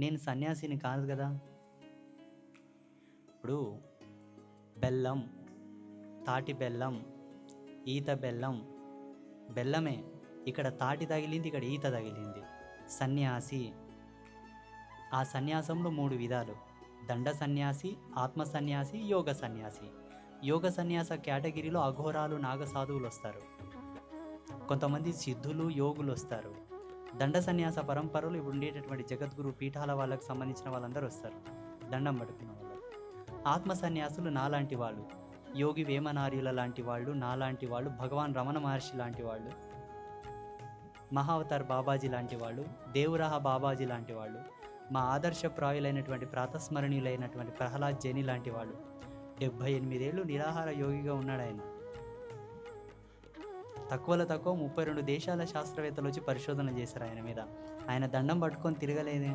నేను సన్యాసిని కాదు కదా. ఇప్పుడు బెల్లం, తాటి బెల్లం, ఈత బెల్లం, బెల్లమే. ఇక్కడ తాటి తగిలింది, ఇక్కడ ఈత తగిలింది. సన్యాసి. ఆ సన్యాసంలో 3 విధాలు: దండ సన్యాసి, ఆత్మ సన్యాసి, యోగ సన్యాసి. యోగ సన్యాస కేటగిరీలో అఘోరాలు, నాగసాధువులు వస్తారు. కొంతమంది సిద్ధులు, యోగులు వస్తారు. దండ సన్యాస పరంపరలు ఇప్పుడు ఉండేటటువంటి జగద్గురు పీఠాల వాళ్ళకి సంబంధించిన వాళ్ళందరూ వస్తారు, దండం పట్టుకున్న వాళ్ళు. ఆత్మ సన్యాసులు నాలాంటి వాళ్ళు, యోగి వేమనార్యుల లాంటి వాళ్ళు, నాలాంటి వాళ్ళు, భగవాన్ రమణ మహర్షి లాంటి వాళ్ళు, మహావతార్ బాబాజీ లాంటి వాళ్ళు, దేవురాహ బాబాజీ లాంటి వాళ్ళు, మా ఆదర్శప్రాయులైనటువంటి ప్రాతస్మరణీయులైనటువంటి ప్రహ్లాద్ జైని లాంటి వాళ్ళు. 78 ఏళ్ళు నిరాహార యోగిగా ఉన్నాడు ఆయన. తక్కువలో తక్కువ 32 దేశాల శాస్త్రవేత్తలు వచ్చి పరిశోధన చేశారు ఆయన మీద. ఆయన దండం పట్టుకొని తిరగలేదే.